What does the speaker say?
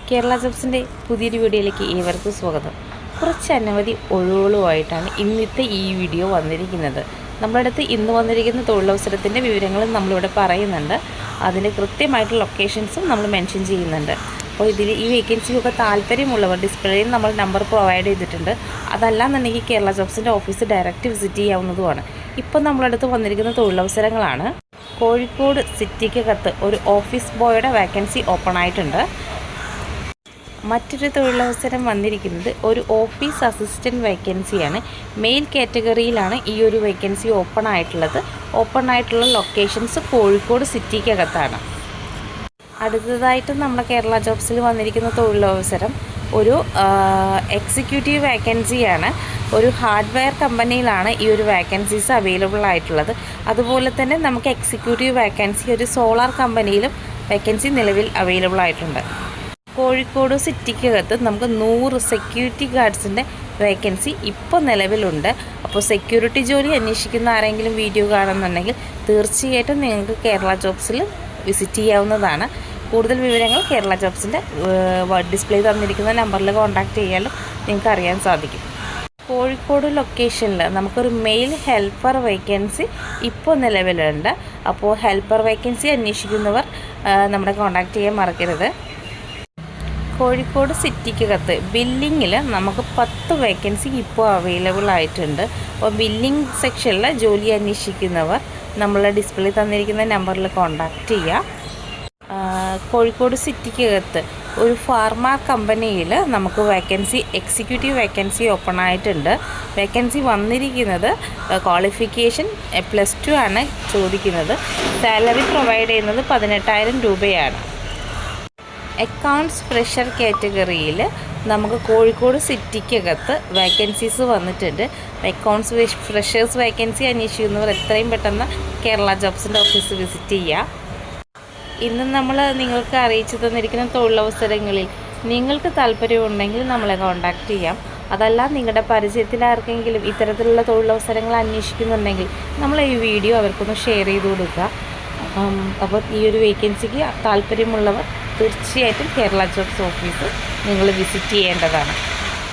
കേരള ജോബ്സിൻ്റെ പുതിയൊരു വീഡിയോയിലേക്ക് ഏവർക്കും സ്വാഗതം. കുറച്ചനവധി ഒഴിവുകളുമായിട്ടാണ് ഇന്നത്തെ ഈ വീഡിയോ വന്നിരിക്കുന്നത്. നമ്മുടെ അടുത്ത് ഇന്ന് വന്നിരിക്കുന്ന തൊഴിലവസരത്തിൻ്റെ വിവരങ്ങളും നമ്മളിവിടെ പറയുന്നുണ്ട്. അതിൻ്റെ കൃത്യമായിട്ടുള്ള ലൊക്കേഷൻസും നമ്മൾ മെൻഷൻ ചെയ്യുന്നുണ്ട്. അപ്പോൾ ഇതിൽ ഈ വേക്കൻസിയൊക്കെ താല്പര്യമുള്ളവർ ഡിസ്പ്ലേയിൽ നമ്മൾ നമ്പർ പ്രൊവൈഡ് ചെയ്തിട്ടുണ്ട്. അതല്ലാന്നുണ്ടെങ്കിൽ കേരള ജോബ്സിൻ്റെ ഓഫീസ് ഡയറക്റ്റ് വിസിറ്റ് ചെയ്യാവുന്നതുമാണ്. ഇപ്പം നമ്മളടുത്ത് വന്നിരിക്കുന്ന തൊഴിലവസരങ്ങളാണ്. കോഴിക്കോട് സിറ്റിക്കകത്ത് ഒരു ഓഫീസ് ബോയുടെ വേക്കൻസി ഓപ്പൺ ആയിട്ടുണ്ട്. മറ്റൊരു തൊഴിലവസരം വന്നിരിക്കുന്നത് ഒരു ഓഫീസ് അസിസ്റ്റൻറ്റ് വേക്കൻസിയാണ്. മെയിൽ കാറ്റഗറിയിലാണ് ഈ ഒരു വേക്കൻസി ഓപ്പൺ ആയിട്ടുള്ളത്. ഓപ്പൺ ആയിട്ടുള്ള ലൊക്കേഷൻസ് കോഴിക്കോട് സിറ്റിക്കകത്താണ്. അടുത്തതായിട്ട് നമ്മുടെ കേരള ജോബ്സിൽ വന്നിരിക്കുന്ന തൊഴിലവസരം ഒരു എക്സിക്യൂട്ടീവ് വേക്കൻസിയാണ്. ഒരു ഹാർഡ്വെയർ കമ്പനിയിലാണ് ഈ ഒരു വേക്കൻസീസ് അവൈലബിൾ ആയിട്ടുള്ളത്. അതുപോലെ തന്നെ നമുക്ക് എക്സിക്യൂട്ടീവ് വേക്കൻസി ഒരു സോളാർ കമ്പനിയിലും വേക്കൻസി നിലവിൽ അവൈലബിൾ ആയിട്ടുണ്ട്. കോഴിക്കോട് സിറ്റിക്കകത്ത് നമുക്ക് 100 സെക്യൂരിറ്റി ഗാർഡ്സിൻ്റെ വേക്കൻസി ഇപ്പോൾ നിലവിലുണ്ട്. അപ്പോൾ സെക്യൂരിറ്റി ജോലി അന്വേഷിക്കുന്ന ആരെങ്കിലും വീഡിയോ കാണുന്നുണ്ടെങ്കിൽ തീർച്ചയായിട്ടും നിങ്ങൾക്ക് കേരള ജോബ്സിൽ വിസിറ്റ് ചെയ്യാവുന്നതാണ്. കൂടുതൽ വിവരങ്ങൾ കേരള ജോബ്സിൻ്റെ ഡിസ്പ്ലേ തന്നിരിക്കുന്ന നമ്പറിൽ കോൺടാക്റ്റ് ചെയ്യാനും നിങ്ങൾക്ക് അറിയാൻ സാധിക്കും. കോഴിക്കോട് ലൊക്കേഷനിൽ നമുക്കൊരു മെയിൽ ഹെൽപ്പർ വേക്കൻസി ഇപ്പോൾ നിലവിലുണ്ട്. അപ്പോൾ ഹെൽപ്പർ വേക്കൻസി അന്വേഷിക്കുന്നവർ നമ്മളെ കോൺടാക്റ്റ് ചെയ്യാൻ മറക്കരുത്. കോഴിക്കോട് സിറ്റിക്കകത്ത് ബില്ലിങ്ങിൽ നമുക്ക് 10 വേക്കൻസി ഇപ്പോൾ അവൈലബിൾ ആയിട്ടുണ്ട്. അപ്പോൾ ബില്ലിംഗ് സെക്ഷനിൽ ജോലി അന്വേഷിക്കുന്നവർ നമ്മളെ ഡിസ്പ്ലേ തന്നിരിക്കുന്ന നമ്പറിൽ കോൺടാക്റ്റ് ചെയ്യുക. കോഴിക്കോട് സിറ്റിക്കകത്ത് ഒരു ഫാർമ കമ്പനിയിൽ നമുക്ക് വേക്കൻസി എക്സിക്യൂട്ടീവ് വേക്കൻസി ഓപ്പൺ ആയിട്ടുണ്ട്. വേക്കൻസി വന്നിരിക്കുന്നത് ക്വാളിഫിക്കേഷൻ +2 ആണ് ചോദിക്കുന്നത്. സാലറി പ്രൊവൈഡ് ചെയ്യുന്നത് 18,000 രൂപയാണ്. അക്കൗണ്ട്സ് ഫ്രഷർ കാറ്റഗറിയിൽ നമുക്ക് കോഴിക്കോട് സിറ്റിക്കകത്ത് വേക്കൻസീസ് വന്നിട്ടുണ്ട്. അക്കൗണ്ട്സ് ഫ്രഷേഴ്സ് വേക്കൻസി അന്വേഷിക്കുന്നവർ എത്രയും പെട്ടെന്ന് കേരള ജോബ്സിൻ്റെ ഓഫീസ് വിസിറ്റ് ചെയ്യുക. ഇന്ന് നമ്മൾ നിങ്ങൾക്ക് അറിയിച്ചു തന്നിരിക്കുന്ന തൊഴിലവസരങ്ങളിൽ നിങ്ങൾക്ക് താല്പര്യമുണ്ടെങ്കിൽ നമ്മളെ കോൺടാക്റ്റ് ചെയ്യാം. അതല്ല നിങ്ങളുടെ പരിചയത്തിൽ ആർക്കെങ്കിലും ഇത്തരത്തിലുള്ള തൊഴിലവസരങ്ങൾ അന്വേഷിക്കുന്നുണ്ടെങ്കിൽ നമ്മൾ ഈ വീഡിയോ അവർക്കൊന്ന് ഷെയർ ചെയ്ത് കൊടുക്കുക. അപ്പോൾ ഈ ഒരു വേക്കൻസിക്ക് താല്പര്യമുള്ളവർ തീർച്ചയായിട്ടും കേരള ജോബ്സ് ഓഫീസ് നിങ്ങൾ വിസിറ്റ് ചെയ്യേണ്ടതാണ്.